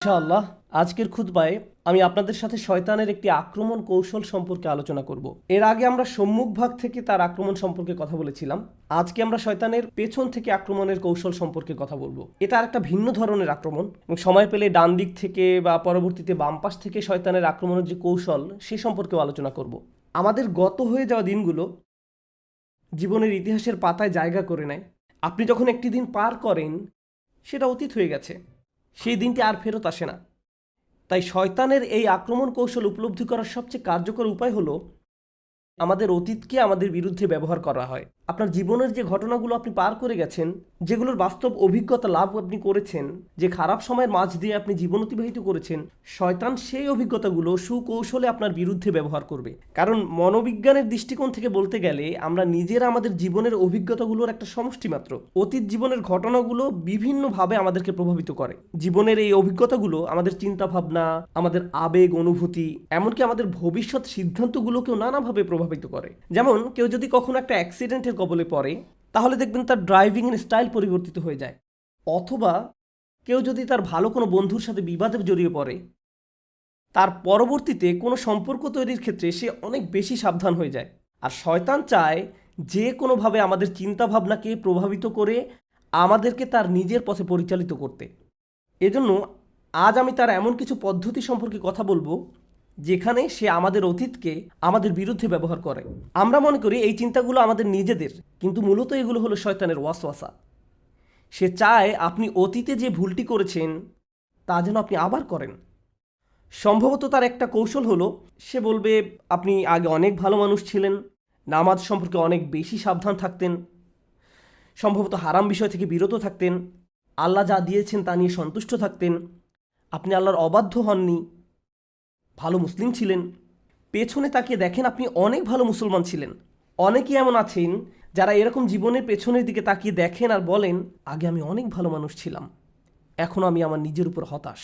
ইনশাআল্লাহ আজকের খুতবায় আমি আপনাদের সাথে শয়তানের একটি আক্রমণ কৌশল সম্পর্কে আলোচনা করব। এর আগে আমরা সম্মুখ ভাগ থেকে তার আক্রমণ সম্পর্কে কথা বলেছিলাম। আজকে আমরা শয়তানের পেছন থেকে আক্রমণের কৌশল সম্পর্কে কথা বলবো। এটা একটা ভিন্ন ধরনের আক্রমণ এবং সময় পেলে ডান দিক থেকে বা পরবর্তীতে বাম পাশ থেকে শয়তানের আক্রমণের যে কৌশল সে সম্পর্কেও আলোচনা করব। আমাদের গত হয়ে যাওয়া দিনগুলো জীবনের ইতিহাসের পাতায় জায়গা করে নেয়। আপনি যখন একটি দিন পার করেন সেটা অতীত হয়ে গেছে, সেই দিনটি আর ফেরত আসে না। তাই শয়তানের এই আক্রমণ কৌশল উপলব্ধি করার সবচেয়ে কার্যকর উপায় হলো আমাদের অতীতকে আমাদের বিরুদ্ধে ব্যবহার করা হয়। আপনার জীবনের যে ঘটনাগুলো আপনি পার করে গেছেন, যেগুলোর বাস্তব অভিজ্ঞতা লাভ আপনি করেছেন, যে খারাপ সময়ের মাঝ দিয়ে আপনি জীবন অতিবাহিত করেছেন, শয়তান সেই অভিজ্ঞতাগুলো সুকৌশলে আপনার বিরুদ্ধে ব্যবহার করবে। কারণ মনোবিজ্ঞানের দৃষ্টিকোণ থেকে বলতে গেলে আমরা নিজেরা আমাদের জীবনের অভিজ্ঞতাগুলোর একটা সমষ্টি মাত্র। অতীত জীবনের ঘটনাগুলো বিভিন্নভাবে আমাদেরকে প্রভাবিত করে। জীবনের এই অভিজ্ঞতাগুলো আমাদের চিন্তাভাবনা, আমাদের আবেগ, অনুভূতি, এমনকি আমাদের ভবিষ্যৎ সিদ্ধান্তগুলোকেও নানাভাবে প্রভাবিত করে। যেমন কেউ যদি কখনো একটা অ্যাক্সিডেন্টের কবলে পড়ে, তাহলে দেখবেন তার ড্রাইভিংয়ের স্টাইল পরিবর্তিত হয়ে যায়। অথবা কেউ যদি তার ভালো কোনো বন্ধুর সাথে বিবাদে জড়িয়ে পড়ে, তার পরবর্তীতে কোনো সম্পর্ক তৈরির ক্ষেত্রে সে অনেক বেশি সাবধান হয়ে যায়। আর শয়তান চায় যে কোনোভাবে আমাদের চিন্তাভাবনাকে প্রভাবিত করে আমাদেরকে তার নিজের পথে পরিচালিত করতে। এজন্য আজ আমি তার এমন কিছু পদ্ধতি সম্পর্কে কথা বলবো যেখানে সে আমাদের অতীতকে আমাদের বিরুদ্ধে ব্যবহার করে। আমরা মনে করি এই চিন্তাগুলো আমাদের নিজেদের, কিন্তু মূলত এগুলো হলো শয়তানের ওয়াসওয়াসা। সে চায় আপনি অতীতে যে ভুলটি করেছেন তা যেন আপনি আবার করেন। সম্ভবত তার একটা কৌশল হলো সে বলবে আপনি আগে অনেক ভালো মানুষ ছিলেন, নামাজ সম্পর্কে অনেক বেশি সাবধান থাকতেন, সম্ভবত হারাম বিষয় থেকে বিরত থাকতেন, আল্লাহ যা দিয়েছেন তা নিয়ে সন্তুষ্ট থাকতেন, আপনি আল্লাহর অবাধ্য হননি, ভালো মুসলিম ছিলেন। পেছনে তাকিয়ে দেখেন আপনি অনেক ভালো মুসলমান ছিলেন। অনেকেই এমন আছেন যারা এরকম জীবনের পেছনের দিকে তাকিয়ে দেখেন আর বলেন আগে আমি অনেক ভালো মানুষ ছিলাম, এখন আমি আমার নিজের উপর হতাশ।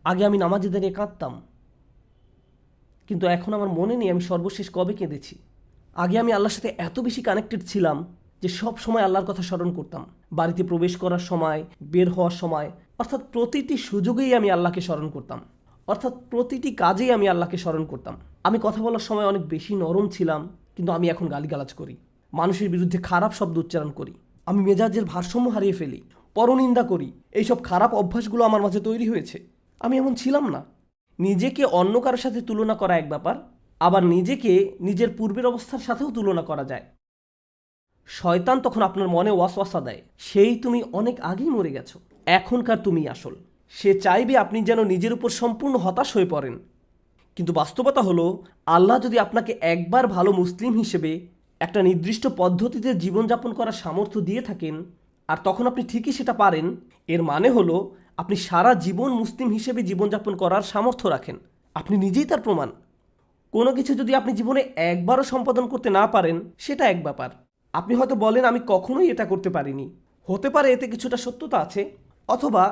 আগে আমি নামাজে দাঁড়িয়ে কাঁদতাম, কিন্তু এখন আমার মনে নেই আমি সর্বশেষ কবে কেঁদেছি। আগে আমি আল্লাহর সাথে এত বেশি কানেক্টেড ছিলাম যে সব সময় আল্লাহর কথা স্মরণ করতাম। বাড়িতে প্রবেশ করার সময়, বের হওয়ার সময়, অর্থাৎ প্রতিটি সুযোগেই আমি আল্লাহকে স্মরণ করতাম, অর্থাৎ প্রতিটি কাজেই আমি আল্লাহকে স্মরণ করতাম। আমি কথা বলার সময় অনেক বেশি নরম ছিলাম, কিন্তু আমি এখন গালিগালাজ করি, মানুষের বিরুদ্ধে খারাপ শব্দ উচ্চারণ করি, আমি মেজাজের ভারসাম্য হারিয়ে ফেলি, পরনিন্দা করি। এইসব খারাপ অভ্যাসগুলো আমার মাঝে তৈরি হয়েছে। আমি এমন ছিলাম না। নিজেকে অন্য কারোর সাথে তুলনা করা এক ব্যাপার, আবার নিজেকে নিজের পূর্বের অবস্থার সাথেও তুলনা করা যায়। শয়তান তখন আপনার মনে ওয়াসওয়াসা দেয় সেই তুমি অনেক আগেই মরে গেছো, এখনকার তুমি আসল। সে চাইবে আপনি যেন নিজের উপর সম্পূর্ণ হতাশ হয়ে পড়েন। কিন্তু বাস্তবতা হলো আল্লাহ যদি আপনাকে একবার ভালো মুসলিম হিসেবে একটা নির্দিষ্ট পদ্ধতিতে জীবনযাপন করার সামর্থ্য দিয়ে থাকেন, আর তখন আপনি ঠিকই সেটা পারেন, এর মানে হলো আপনি সারা জীবন মুসলিম হিসেবে জীবনযাপন করার সামর্থ্য রাখেন। আপনি নিজেই তার প্রমাণ। কোনো কিছু যদি আপনি জীবনে একবারও সম্পাদন করতে না পারেন সেটা এক ব্যাপার। আপনি হয়তো বলেন আমি কখনোই এটা করতে পারিনি। হতে পারে এতে কিছুটা সত্যতা আছে, অথবা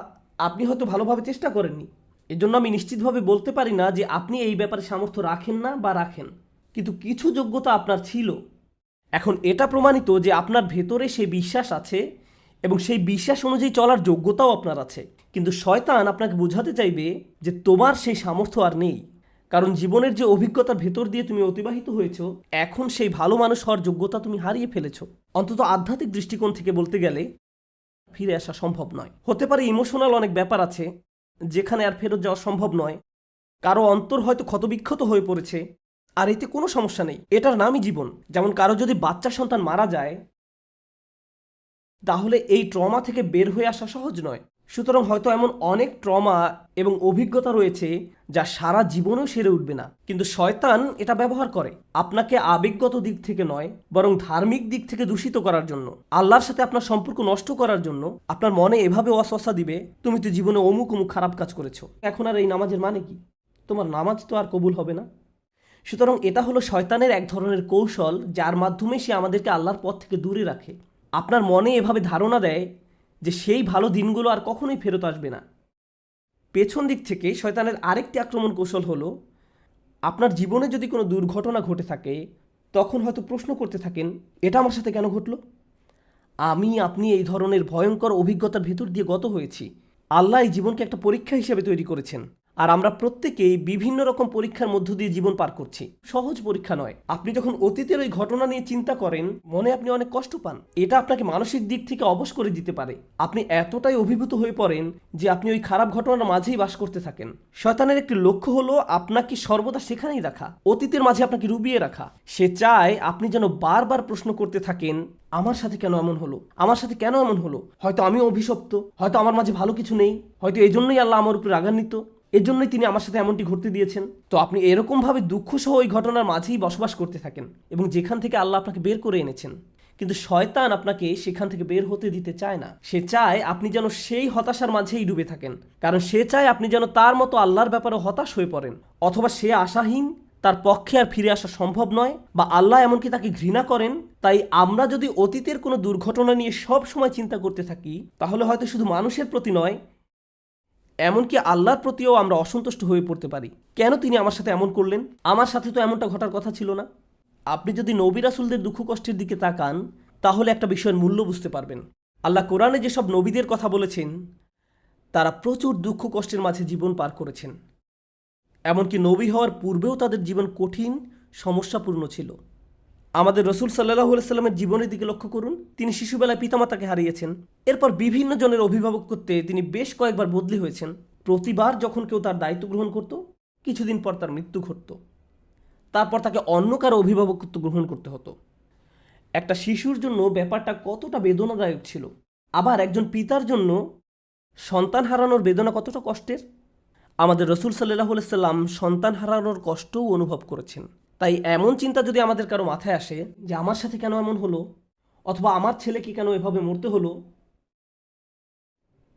আপনি হয়তো ভালোভাবে চেষ্টা করেননি। এজন্য আমি নিশ্চিতভাবে বলতে পারি না যে আপনি এই ব্যাপারে সামর্থ্য রাখেন না বা রাখেন, কিন্তু কিছু যোগ্যতা আপনার ছিল। এখন এটা প্রমাণিত যে আপনার ভেতরে সেই বিশ্বাস আছে এবং সেই বিশ্বাস অনুযায়ী চলার যোগ্যতাও আপনার আছে। কিন্তু শয়তান আপনাকে বোঝাতে চাইবে যে তোমার সেই সামর্থ্য আর নেই, কারণ জীবনের যে অভিজ্ঞতার ভেতর দিয়ে তুমি অতিবাহিত হয়েছো, এখন সেই ভালো মানুষ হওয়ার যোগ্যতা তুমি হারিয়ে ফেলেছো। অন্তত আধ্যাত্মিক দৃষ্টিকোণ থেকে বলতে গেলে ফিরে আসা সম্ভব নয়। হতে পারে ইমোশনাল অনেক ব্যাপার আছে যেখানে আর ফেরত যাওয়া সম্ভব নয়। কারো অন্তর হয়তো ক্ষতবিক্ষত হয়ে পড়েছে, আর এতে কোনো সমস্যা নেই, এটার নামই জীবন। যেমন কারো যদি বাচ্চা সন্তান মারা যায়, তাহলে এই ট্রমা থেকে বের হয়ে আসা সহজ নয়। সুতরাং হয়তো এমন অনেক ট্রমা এবং অভিজ্ঞতা রয়েছে যা সারা জীবনেও সেরে উঠবে না, কিন্তু শয়তান এটা ব্যবহার করে আপনাকে আবেগগত দিক থেকে নয়, বরং ধার্মিক দিক থেকে দূষিত করার জন্য, আল্লাহর সাথে আপনার সম্পর্ক নষ্ট করার জন্য। আপনার মনে এভাবে ওয়াসওয়াসা দিবে তুমি তো জীবনে অমুক অমুক খারাপ কাজ করেছো, এখন আর এই নামাজের মানে কি? তোমার নামাজ তো আর কবুল হবে না। সুতরাং এটা হলো শয়তানের এক ধরনের কৌশল, যার মাধ্যমে সে আমাদেরকে আল্লাহর পথ থেকে দূরে রাখে। আপনার মনে এভাবে ধারণা দেয় যে সেই ভালো দিনগুলো আর কখনোই ফেরত আসবে না। পেছন দিক থেকে শয়তানের আরেকটি আক্রমণ কৌশল হলো আপনার জীবনে যদি কোনো দুর্ঘটনা ঘটে থাকে, তখন হয়তো প্রশ্ন করতে থাকেন এটা আমার সাথে কেন ঘটলো। আপনি এই ধরনের ভয়ঙ্কর অভিজ্ঞতার ভেতর দিয়ে গত হয়েছি, আল্লাহ এই জীবনকে একটা পরীক্ষা হিসেবে তৈরি করেছেন, আর আমরা প্রত্যেকেই বিভিন্ন রকম পরীক্ষার মধ্য দিয়ে জীবন পার করছি। সহজ পরীক্ষা নয়। আপনি যখন অতীতের ওই ঘটনা নিয়ে চিন্তা করেন, মনে আপনি অনেক কষ্ট পান। এটা আপনাকে মানসিক দিক থেকে অবশ করে দিতে পারে। আপনি এতটাই অভিভূত হয়ে পড়েন যে আপনি ওই খারাপ ঘটনার মাঝেই বাস করতে থাকেন। শয়তানের একটি লক্ষ্য হলো আপনাকে সর্বদা সেখানেই রাখা, অতীতের মাঝে আপনাকে ডুবিয়ে রাখা। সে চায় আপনি যেন বারবার প্রশ্ন করতে থাকেন, আমার সাথে কেন এমন হলো, আমার সাথে কেন এমন হলো, হয়তো আমি অভিশপ্ত, হয়তো আমার মাঝে ভালো কিছু নেই, হয়তো এই জন্যই আল্লাহ আমার উপর রাগান্বিত, এজন্যই তিনি আমার সাথে এমনটি ঘটতে দিয়েছেন। তো আপনি এরকমভাবে দুঃখ সহ ওই ঘটনার মাঝেই বসবাস করতে থাকেন, এবং যেখান থেকে আল্লাহ আপনাকে বের করে এনেছেন। কিন্তু শয়তান আপনাকে সেখান থেকে বের হতে দিতে চায় না। সে চায় আপনি যেন সেই হতাশার মাঝেই ডুবে থাকেন, কারণ সে চায় আপনি যেন তার মতো আল্লাহর ব্যাপারে হতাশ হয়ে পড়েন, অথবা সে আশাহীন, তার পক্ষে আর ফিরে আসা সম্ভব নয়, বা আল্লাহ এমনকি তাকে ঘৃণা করেন। তাই আমরা যদি অতীতের কোনো দুর্ঘটনা নিয়ে সব সময় চিন্তা করতে থাকি, তাহলে হয়তো শুধু মানুষের প্রতি নয়, এমনকি আল্লাহর প্রতিও আমরা অসন্তুষ্ট হয়ে পড়তে পারি। কেন তিনি আমার সাথে এমন করলেন, আমার সাথে তো এমনটা ঘটার কথা ছিল না। আপনি যদি নবী রাসূলদের দুঃখ কষ্টের দিকে তাকান, তাহলে একটা বিষয়ের মূল্য বুঝতে পারবেন। আল্লাহ কোরআনে যেসব নবীদের কথা বলেছেন, তারা প্রচুর দুঃখ কষ্টের মাঝে জীবন পার করেছেন। এমনকি নবী হওয়ার পূর্বেও তাদের জীবন কঠিন, সমস্যাপূর্ণ ছিল। আমাদের রসুল সাল্লাল্লাহু আলাইহি সাল্লামের জীবনের দিকে লক্ষ্য করুন। তিনি শিশুবেলায় পিতামাতাকে হারিয়েছেন। এরপর বিভিন্ন জনের অভিভাবক করতে তিনি বেশ কয়েকবার বদলি হয়েছেন। প্রতিবার যখন কেউ তার দায়িত্ব গ্রহণ করত, কিছুদিন পর তার মৃত্যু ঘটত। তারপর তাকে অন্য কারো অভিভাবকত্ব গ্রহণ করতে হতো। একটা শিশুর জন্য ব্যাপারটা কতটা বেদনাদায়ক ছিল। আবার একজন পিতার জন্য সন্তান হারানোর বেদনা কতটা কষ্টের। আমাদের রসুল সাল্লাল্লাহু আলাইহি সাল্লাম সন্তান হারানোর কষ্টও অনুভব করেছেন। তাই এমন চিন্তা যদি আমাদের কারো মাথায় আসে যে আমার সাথে কেন এমন হলো, অথবা আমার ছেলেকে কেন এভাবে মরতে হলো,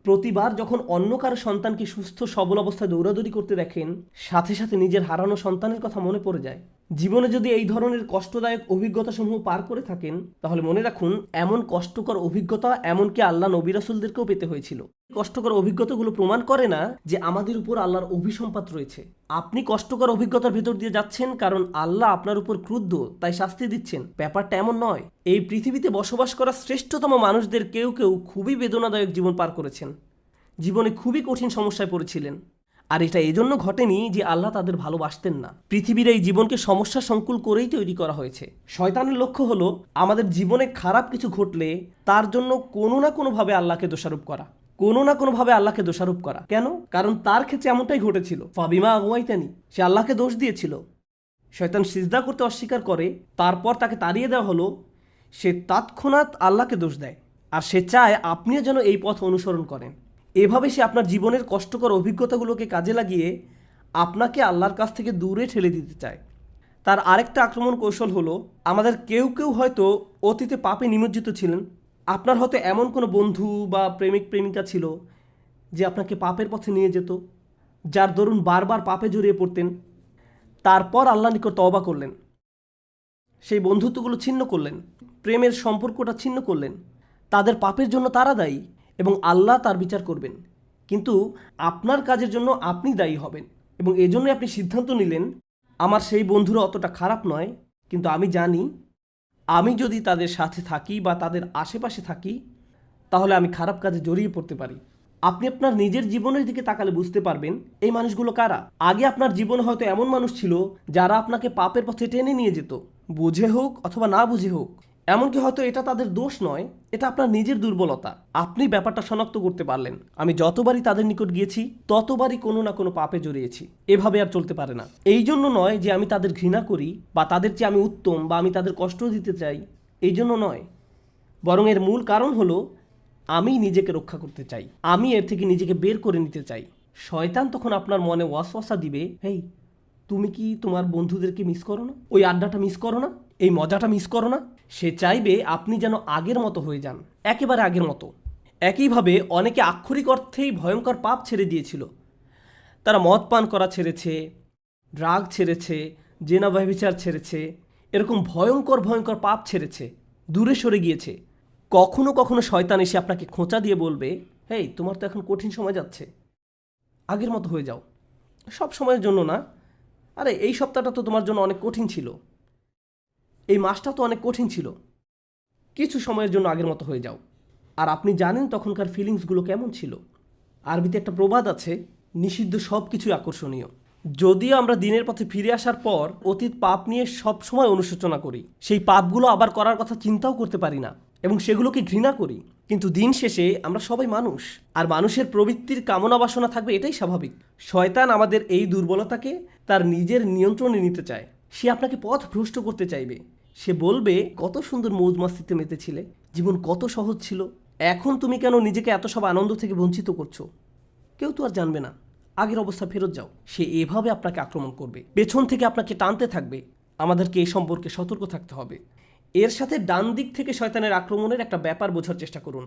প্রতিবার যখন অন্য কারো সন্তানকে সুস্থ সবল অবস্থায় দৌড়াদৌড়ি করতে দেখেন, সাথে সাথে নিজের হারানো সন্তানের কথা মনে পড়ে যায়। জীবনে যদি এই ধরনের কষ্টদায়ক অভিজ্ঞতাসমূহ পার করে থাকেন, তাহলে মনে রাখুন এমন কষ্টকর অভিজ্ঞতা এমনকি আল্লাহ নবী রাসূলদেরকেও পেতে হয়েছিল। কষ্টকর অভিজ্ঞতাগুলো প্রমাণ করে না যে আমাদের উপর আল্লাহর অভিসম্পাত রয়েছে। আপনি কষ্টকর অভিজ্ঞতার ভেতর দিয়ে যাচ্ছেন কারণ আল্লাহ আপনার উপর ক্রুদ্ধ, তাই শাস্তি দিচ্ছেন। ব্যাপারটা এমন নয়। এই পৃথিবীতে বসবাস করা শ্রেষ্ঠতম মানুষদের কেউ কেউ খুবই বেদনাদায়ক জীবন পার করেছেন, জীবনে খুবই কঠিন সমস্যায় পড়েছিলেন। আর এটা এজন্য ঘটেনি যে আল্লাহ তাদের ভালোবাসতেন না। পৃথিবীর এই জীবনকে সমস্যা সংকুল করেই তৈরি করা হয়েছে। শয়তানের লক্ষ্য হলো আমাদের জীবনে খারাপ কিছু ঘটলে তার জন্য কোনো না কোনোভাবে আল্লাহকে দোষারোপ করা, কোনো না কোনোভাবে আল্লাহকে দোষারোপ করা। কেন? কারণ তার ক্ষেত্রে এমনটাই ঘটেছিল। ফাবিমা আগুয়াইতানি, সে আল্লাহকে দোষ দিয়েছিল। শয়তান সিজদা করতে অস্বীকার করে, তারপর তাকে তাড়িয়ে দেওয়া হলো। সে তৎক্ষণাৎ আল্লাহকে দোষ দেয়, আর সে চায় আপনিও যেন এই পথ অনুসরণ করেন। এভাবে সে আপনার জীবনের কষ্টকর অভিজ্ঞতাগুলোকে কাজে লাগিয়ে আপনাকে আল্লাহর কাছ থেকে দূরে ঠেলে দিতে চায়। তার আরেকটা আক্রমণ কৌশল হলো, আমাদের কেউ কেউ হয়তো অতীতে পাপে নিমজ্জিত ছিলেন। আপনার হয়তো এমন কোনো বন্ধু বা প্রেমিক প্রেমিকা ছিল যে আপনাকে পাপের পথে নিয়ে যেত, যার দরুন বারবার পাপে জড়িয়ে পড়তেন। তারপর আল্লাহর নিকট তওবা করলেন, সেই বন্ধুত্বগুলো ছিন্ন করলেন, প্রেমের সম্পর্কটা ছিন্ন করলেন। তাদের পাপের জন্য তারা দায়ী এবং আল্লাহ তার বিচার করবেন। কিন্তু আপনার কাজের জন্য আপনি দায়ী হবেন, এবং এজন্যই আপনি সিদ্ধান্ত নিলেন আমার সেই বন্ধুরা অতটা খারাপ নয়, কিন্তু আমি জানি আমি যদি তাদের সাথে থাকি বা তাদের আশেপাশে থাকি, তাহলে আমি খারাপ কাজে জড়িয়ে পড়তে পারি। আপনি আপনার নিজের জীবনের দিকে তাকালে বুঝতে পারবেন এই মানুষগুলো কারা। আগে আপনার জীবনে হয়তো এমন মানুষ ছিল যারা আপনাকে পাপের পথে টেনে নিয়ে যেত, বুঝে হোক অথবা না বুঝে হোক। এমনকি হয়তো এটা তাদের দোষ নয়, এটা আপনার নিজের দুর্বলতা। আপনি ব্যাপারটা শনাক্ত করতে পারলেন। আমি যতবারই তাদের নিকট গিয়েছি ততবারই কোনো না কোনো পাপে জড়িয়েছি। এভাবে আর চলতে পারে না। এই জন্য নয় যে আমি তাদের ঘৃণা করি বা তাদের চেয়ে আমি উত্তম বা আমি তাদের কষ্ট দিতে চাই, এই জন্য নয়। বরং এর মূল কারণ হলো আমি নিজেকে রক্ষা করতে চাই, আমি এর থেকে নিজেকে বের করে নিতে চাই। শয়তান তখন আপনার মনে ওয়াসওয়াসা দিবে, হেই, তুমি কি তোমার বন্ধুদেরকে মিস করো না? ওই আড্ডাটা মিস করো না? এই মজাটা মিস করো না? সে চাইবে আপনি যেন আগের মতো হয়ে যান, একেবারে আগের মতো। একইভাবে অনেকে আক্ষরিক অর্থেই ভয়ঙ্কর পাপ ছেড়ে দিয়েছিল। তারা মদ পান করা ছেড়েছে, ড্রাগ ছেড়েছে, জেনা ব্যভিচার ছেড়েছে, এরকম ভয়ঙ্কর ভয়ঙ্কর পাপ ছেড়েছে, দূরে সরে গিয়েছে। কখনো কখনো শয়তান এসে আপনাকে খোঁচা দিয়ে বলবে, হেই, তোমার তো এখন কঠিন সময় যাচ্ছে, আগের মতো হয়ে যাও। সব সময়ের জন্য না, আরে এই সপ্তাহটা তো তোমার জন্য অনেক কঠিন ছিল, এই মাসটা তো অনেক কঠিন ছিল, কিছু সময়ের জন্য আগের মতো হয়ে যাও। আর আপনি জানেন তখনকার ফিলিংসগুলো কেমন ছিল। আরবিতে একটা প্রবাদ আছে, নিষিদ্ধ সব কিছুই আকর্ষণীয়। যদিও আমরা দিনের পথে ফিরে আসার পর অতীত পাপ নিয়ে সব সময় অনুশোচনা করি, সেই পাপগুলো আবার করার কথা চিন্তাও করতে পারি না এবং সেগুলোকে ঘৃণা করি, কিন্তু দিন শেষে আমরা সবাই মানুষ, আর মানুষের প্রবৃত্তির কামনা বাসনা থাকবে, এটাই স্বাভাবিক। শয়তান আমাদের এই দুর্বলতাকে তার নিজের নিয়ন্ত্রণে নিতে চায়। সে আপনাকে পথ ভ্রষ্ট করতে চাইবে। সে বলবে, কত সুন্দর মৌজ মাস্তিতে মেতেছিলে, জীবন কত সহজ ছিল, এখন তুমি কেন নিজেকে এত সব আনন্দ থেকে বঞ্চিত করছো? কেউ তো আর জানবে না, আগের অবস্থা ফেরত যাও। সে এভাবে আপনাকে আক্রমণ করবে, পেছন থেকে আপনাকে টানতে থাকবে। আমাদেরকে এই সম্পর্কে সতর্ক থাকতে হবে। এর সাথে ডান দিক থেকে শয়তানের আক্রমণের একটা ব্যাপার বোঝার চেষ্টা করুন।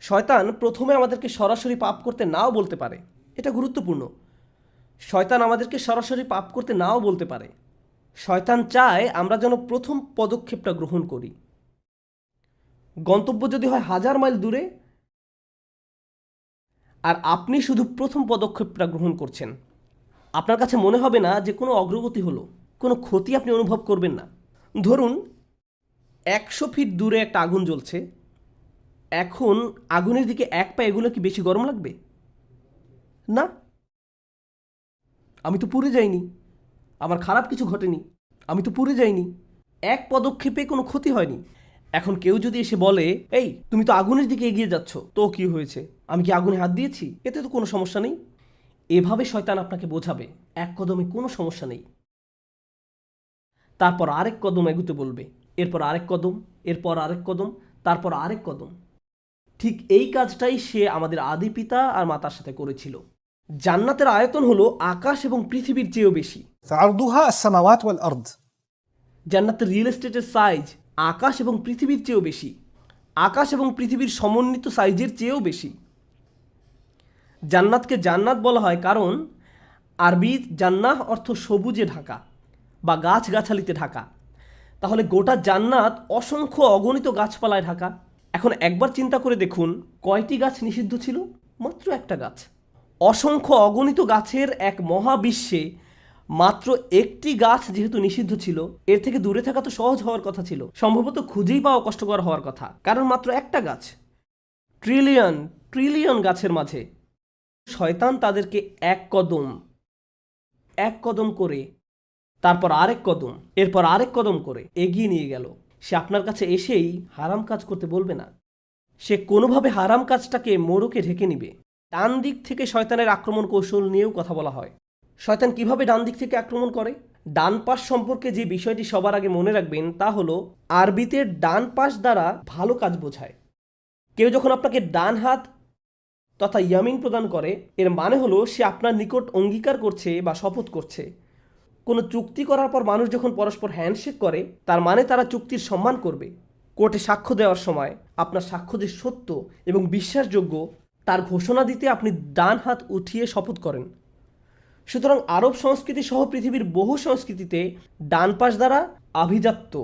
শয়তান প্রথমে আমাদেরকে সরাসরি পাপ করতে নাও বলতে পারে, এটা গুরুত্বপূর্ণ। শয়তান আমাদেরকে সরাসরি পাপ করতে নাও বলতে পারে। শয়তান চায় আমরা যেন প্রথম পদক্ষেপটা গ্রহণ করি। গন্তব্য যদি হয় 1000 মাইল দূরে, আর আপনি শুধু প্রথম পদক্ষেপটা গ্রহণ করছেন, আপনার কাছে মনে হবে না যে কোনো অগ্রগতি হলো, কোনো ক্ষতি আপনি অনুভব করবেন না। ধরুন 100 ফিট দূরে একটা আগুন জ্বলছে, এখন আগুনের দিকে এক পা এগুলো কি বেশি গরম লাগবে? না, আমি তো পুড়ে যাইনি, আমার খারাপ কিছু ঘটেনি, আমি তো পুড়ে যাইনি, এক পদক্ষেপে কোনো ক্ষতি হয়নি। এখন কেউ যদি এসে বলে, এই তুমি তো আগুনের দিকে এগিয়ে যাচ্ছ, তো কি হয়েছে, আমি কি আগুনে হাত দিয়েছি, এতে তো কোনো সমস্যা নেই। এভাবে শয়তান আপনাকে বোঝাবে এক কদমে কোনো সমস্যা নেই। তারপর আরেক কদম এগুতে বলবে, এরপর আরেক কদম, এরপর আরেক কদম, তারপর আরেক কদম। ঠিক এই কাজটাই সে আমাদের আদি পিতা আর মাতার সাথে করেছিল। জান্নাতের আয়তন হলো আকাশ এবং পৃথিবীর চেয়েও বেশি। فعرضها السماوات والأرض। জান্নাতের রিয়েল এস্টেটের সাইজ আকাশ এবং পৃথিবীর চেয়েও বেশি, আকাশ এবং পৃথিবীর সমন্বিত সাইজের চেয়েও বেশি। জান্নাতকে জান্নাত বলা হয় কারণ আরবি জান্নাহ অর্থ সবুজে ঢাকা বা গাছগাছালিতে ঢাকা। তাহলে গোটা জান্নাত অসংখ্য অগণিত গাছপালায় ঢাকা। এখন একবার চিন্তা করে দেখুন, কয়টি গাছ নিষিদ্ধ ছিল? মাত্র একটা গাছ। অসংখ্য অগণিত গাছের এক মহাবিশ্বে মাত্র একটি গাছ যেহেতু নিষিদ্ধ ছিল, এর থেকে দূরে থাকা তো সহজ হওয়ার কথা ছিল, সম্ভবত খুঁজেই পাওয়া কষ্টকর হওয়ার কথা, কারণ মাত্র একটা গাছ। ট্রিলিয়ন ট্রিলিয়ন গাছের মাঝে শয়তান তাদেরকে এক কদম করে, তারপর আরেক কদম, এরপর আরেক কদম করে এগিয়ে নিয়ে গেল। সে আপনার কাছে এসেই হারাম কাজ করতে বলবে না, সে কোনোভাবে হারাম কাজটাকে মোড়কে ঢেকে নিবে। ডান দিক থেকে শয়তানের আক্রমণ কৌশল নিয়েও কথা বলা হয়। শয়তান কিভাবে ডান দিক থেকে আক্রমণ করে? ডান পাশ সম্পর্কে যে বিষয়টি সবার আগে মনে রাখবেন তা হলো, আরবিতে ডান পাশ দ্বারা ভালো কাজ বোঝায়। কেউ যখন আপনাকে ডান হাত তথা ইয়ামিন প্রদান করে, এর মানে হলো সে আপনার নিকট অঙ্গীকার করছে বা শপথ করছে। কোনো চুক্তি করার পর মানুষ যখন পরস্পর হ্যান্ডশেক করে, তার মানে তারা চুক্তির সম্মান করবে। কোর্টে সাক্ষ্য দেওয়ার সময় আপনার সাক্ষ্য যে সত্য এবং বিশ্বাসযোগ্য তার ঘোষণা দিতে আপনি ডান হাত উঠিয়ে শপথ করেন। সুতরাং আরব সংস্কৃতি সহ পৃথিবীর বহু সংস্কৃতিতে ডান পাশ দ্বারা আভিজাত্য,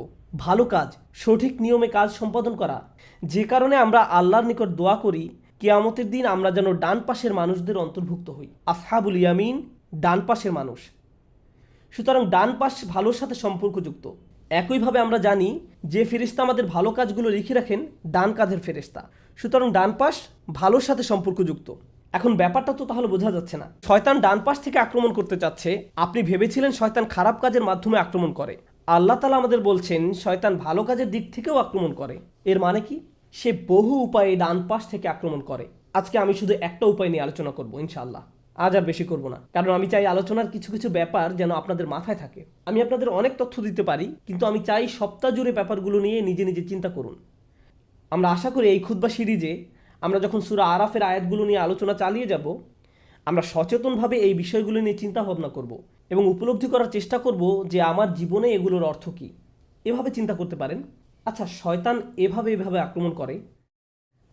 ভালো কাজ, সঠিক নিয়মে কাজ সম্পাদন করা, যে কারণে আমরা আল্লাহর নিকট দোয়া করি কিয়ামতের দিন আমরা যেন ডান পাশের মানুষদের অন্তর্ভুক্ত হই, আসহাবুল ইয়ামিন, ডান পাশের মানুষ। সুতরাং ডান পাশ ভালোর সাথে সম্পর্কযুক্ত। একইভাবে আমরা জানি যে ফেরেশতা আমাদের ভালো কাজগুলো লিখে রাখেন, ডান কাজের ফেরেশতা। সুতরাং ডান পাশ ভালোর সাথে সম্পর্কযুক্ত। এখন ব্যাপারটা তো তাহলে বোঝা যাচ্ছে না, শয়তান ডান পাশ থেকে আক্রমণ করতে চাচ্ছে। আপনি ভেবেছিলেন শয়তান খারাপ কাজের মাধ্যমে আক্রমণ করে। আল্লাহ তাআলা আমাদের বলছেন শয়তান ভালো কাজের দিক থেকেও আক্রমণ করে। এর মানে কি? সে বহু উপায়ে ডান পাশ থেকে আক্রমণ করে। আজকে আমি শুধু একটা উপায় নিয়ে আলোচনা করব ইনশাআল্লাহ, আজ আর বেশি করব না, কারণ আমি চাই আলোচনার কিছু কিছু ব্যাপার যেন আপনাদের মাথায় থাকে। আমি আপনাদের অনেক তথ্য দিতে পারি, কিন্তু আমি চাই সপ্তাহ জুড়ে ব্যাপারগুলো নিয়ে নিজে নিজে চিন্তা করুন। আমরা আশা করি এই খুতবা সিরিজে আমরা যখন সূরা আরাফের আয়াতগুলো নিয়ে আলোচনা চালিয়ে যাব, আমরা সচেতনভাবে এই বিষয়গুলো নিয়ে চিন্তা ভাবনা করব এবং উপলব্ধি করার চেষ্টা করব যে আমার জীবনে এগুলোর অর্থ কী। এভাবে চিন্তা করতে পারেন, আচ্ছা শয়তান এভাবে আক্রমণ করে,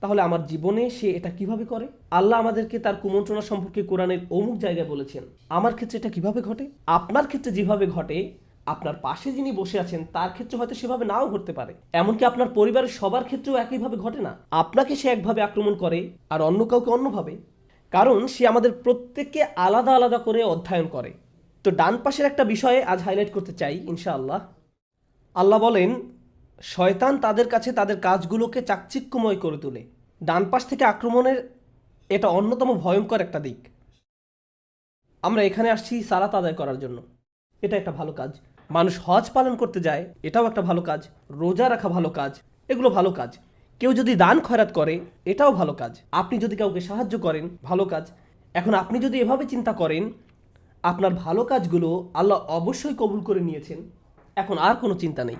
তাহলে আমার জীবনে সে এটা কিভাবে করে? আল্লাহ আমাদেরকে তার কুমন্ত্রণা সম্পর্কে কোরআনের অমুক জায়গায় বলেছেন, আমার ক্ষেত্রে এটা কিভাবে ঘটে? আপনার ক্ষেত্রে যেভাবে ঘটে, আপনার পাশে যিনি বসে আছেন তার ক্ষেত্রে হয়তো সেভাবে নাও ঘটতে পারে। এমনকি আপনার পরিবারের সবার ক্ষেত্রেও একইভাবে ঘটে না। আপনাকে সে একভাবে আক্রমণ করে আর অন্য কাউকে অন্যভাবে, কারণ সে আমাদের প্রত্যেককে আলাদা আলাদা করে অধ্যয়ন করে। তো ডান পাশের একটা বিষয়ে আজ হাইলাইট করতে চাই ইনশাআল্লাহ। আল্লাহ বলেন, শয়তান তাদের কাছে তাদের কাজগুলোকে চাকচিক্যময় করে তোলে। ডান পাশ থেকে আক্রমণের এটা অন্যতম ভয়ঙ্কর একটা দিক। আমরা এখানে আসছি সালাত আদায় করার জন্য, এটা একটা ভালো কাজ। মানুষ হজ পালন করতে যায়, এটাও একটা ভালো কাজ। রোজা রাখা ভালো কাজ, এগুলো ভালো কাজ। কেউ যদি দান খয়রাত করে, এটাও ভালো কাজ। আপনি যদি কাউকে সাহায্য করেন, ভালো কাজ। এখন আপনি যদি এভাবে চিন্তা করেন আপনার ভালো কাজগুলো আল্লাহ অবশ্যই কবুল করে নিয়েছেন, এখন আর কোনো চিন্তা নেই,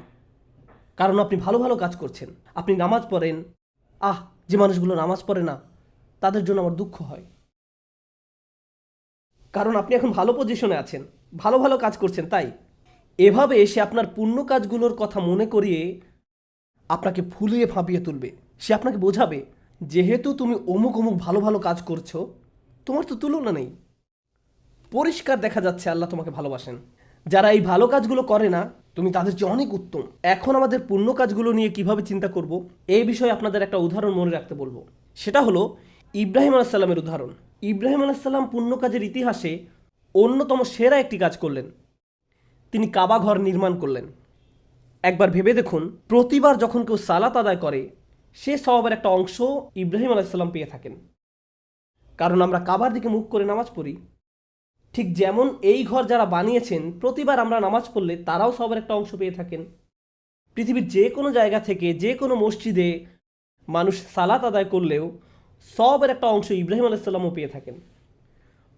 কারণ আপনি ভালো ভালো কাজ করছেন। আপনি নামাজ পড়েন, যে মানুষগুলো নামাজ পড়ে না তাদের জন্য আমার দুঃখ হয়, কারণ আপনি এখন ভালো পজিশনে আছেন, ভালো ভালো কাজ করছেন। তাই এভাবে সে আপনার পুণ্য কাজগুলোর কথা মনে করিয়ে আপনাকে ফুলিয়ে ফাঁপিয়ে তুলবে। সে আপনাকে বোঝাবে, যেহেতু তুমি অমুক অমুক ভালো ভালো কাজ করছো, তোমার তো তুলনা নেই। পরিষ্কার দেখা যাচ্ছে আল্লাহ তোমাকে ভালোবাসেন। যারা এই ভালো কাজগুলো করে না, তুমি তাদের চেয়ে অনেক উত্তম। এখন আমাদের পুণ্য কাজগুলো নিয়ে কিভাবে চিন্তা করব, এই বিষয়ে আপনাদের একটা উদাহরণ মনে রাখতে বলবো। সেটা হলো ইব্রাহিম আলাইসাল্লামের উদাহরণ। ইব্রাহিম আলাইসাল্লাম পুণ্য কাজের ইতিহাসে অন্যতম সেরা একটি কাজ করলেন। তিনি কাবা ঘর নির্মাণ করলেন। একবার ভেবে দেখুন, প্রতিবার যখন কেউ সালাত আদায় করে, সে সওয়াবের একটা অংশ ইব্রাহিম আলাইসাল্লাম পেয়ে থাকেন, কারণ আমরা কাবার দিকে মুখ করে নামাজ পড়ি। ঠিক যেমন এই ঘর যারা বানিয়েছেন, প্রতিবার আমরা নামাজ পড়লে তারাও সবার একটা অংশ পেয়ে থাকেন। পৃথিবীর যে কোনো জায়গা থেকে যে কোনো মসজিদে মানুষ সালাত আদায় করলেও সবের একটা অংশ ইব্রাহিম আলাইসাল্লামও পেয়ে থাকেন।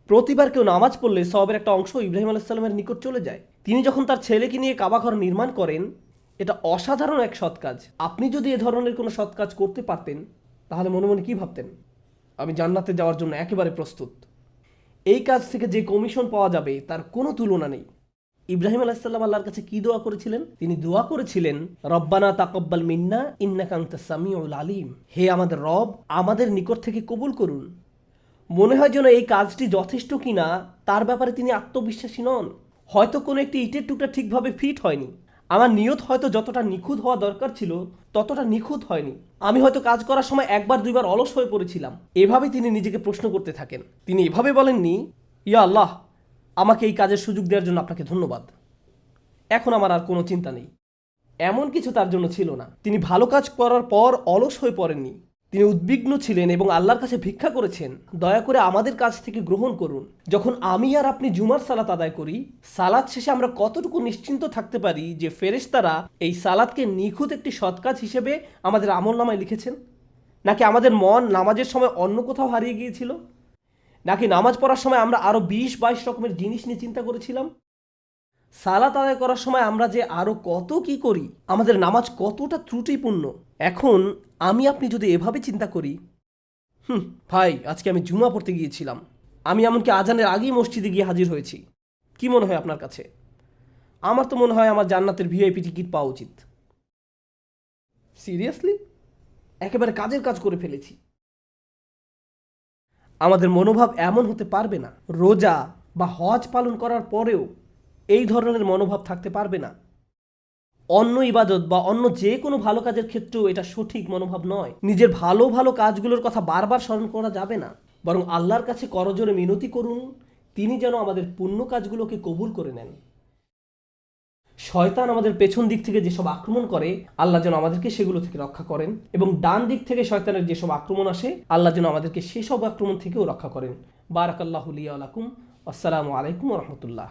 প্রতিবার কেউ নামাজ পড়লে সবের একটা অংশ ইব্রাহিম আলাইসাল্লামের নিকট চলে যায়। তিনি যখন তার ছেলেকে নিয়ে কাবা ঘর নির্মাণ করেন, এটা অসাধারণ এক সৎ কাজ। আপনি যদি এ ধরনের কোনো সৎ কাজ করতে পারতেন, তাহলে মনে মনে কি ভাবতেন? আমি জান্নাতে যাওয়ার জন্য একেবারে প্রস্তুত। এই কাজ থেকে যে কমিশন পাওয়া যাবে তার কোনো তুলনা নেই। ইব্রাহিম আলাইসাল্লাম আল্লাহর কাছে কি দোয়া করেছিলেন? তিনি দোয়া করেছিলেন, রব্বানা তাকাব্বাল মিন্না ইন্নাকা আনতাস সামিউল আলিম। হে আমাদের রব, আমাদের নিকট থেকে কবুল করুন। মনে হয় যেন এই কাজটি যথেষ্ট কিনা তার ব্যাপারে তিনি আত্মবিশ্বাসী নন। হয়তো কোনো একটি ইটের টুকরা ঠিকভাবে ফিট হয়নি। আমার নিয়ত হয়তো যতটা নিখুঁত হওয়া দরকার ছিল ততটা নিখুঁত হয়নি। আমি হয়তো কাজ করার সময় একবার দুইবার অলস হয়ে পড়েছিলাম। এভাবে তিনি নিজেকে প্রশ্ন করতে থাকেন। তিনি এভাবে বলেননি, ইয়া আল্লাহ, আমাকে এই কাজের সুযোগ দেওয়ার জন্য আপনাকে ধন্যবাদ, এখন আমার আর কোনো চিন্তা নেই। এমন কিছু তার জন্য ছিল না। তিনি ভালো কাজ করার পর অলস হয়ে পড়েননি। তিনি উদ্বিগ্ন ছিলেন এবং আল্লাহর কাছে ভিক্ষা করেছেন, দয়া করে আমাদের কাছ থেকে গ্রহণ করুন। যখন আমি আর আপনি জুমার সালাত আদায় করি, সালাত শেষে আমরা কতটুকু নিশ্চিন্ত থাকতে পারি যে ফেরেশতারা এই সালাতকে নিখুঁত একটি সৎ কাজ হিসেবে আমাদের আমলনামায় লিখেছেন? নাকি আমাদের মন নামাজের সময় অন্য কোথাও হারিয়ে গিয়েছিল? নাকি নামাজ পড়ার সময় আমরা আরও 20-22 রকমের জিনিস নিয়ে চিন্তা করেছিলাম? সালাত আদায় করার সময় আমরা যে আরও কত কি করি, আমাদের নামাজ কতটা ত্রুটিপূর্ণ। এখন আমি আপনি যদি এভাবে চিন্তা করি, ভাই আজকে আমি জুমা পড়তে গিয়েছিলাম, আমি এমনকি আজানের আগেই মসজিদে গিয়ে হাজির হয়েছি, কি মনে হয় আপনার কাছে? আমার তো মনে হয় আমার জান্নাতের ভিআইপি টিকিট পাওয়া উচিত। সিরিয়াসলি, একেবারে কাজের কাজ করে ফেলেছি। আমাদের মনোভাব এমন হতে পারবে না। রোজা বা হজ পালন করার পরেও এই ধরনের মনোভাব থাকতে পারবে না। অন্য ইবাদত বা অন্য যে কোনো ভালো কাজের ক্ষেত্রেও এটা সঠিক মনোভাব নয়। নিজের ভালো ভালো কাজগুলোর কথা বারবার স্মরণ করা যাবে না, বরং আল্লাহর কাছে করজোরে মিনতি করুন, তিনি যেন আমাদের পুণ্য কাজগুলোকে কবুল করে নেন। শয়তান আমাদের পেছন দিক থেকে যেসব আক্রমণ করে, আল্লাহ যেন আমাদেরকে সেগুলো থেকে রক্ষা করেন, এবং ডান দিক থেকে শয়তানের যেসব আক্রমণ আসে, আল্লাহ যেন আমাদেরকে সেসব আক্রমণ থেকেও রক্ষা করেন। বারাকাল্লাহু লি ওয়া লাকুম। আসসালামু আলাইকুম ওয়া রাহমাতুল্লাহ।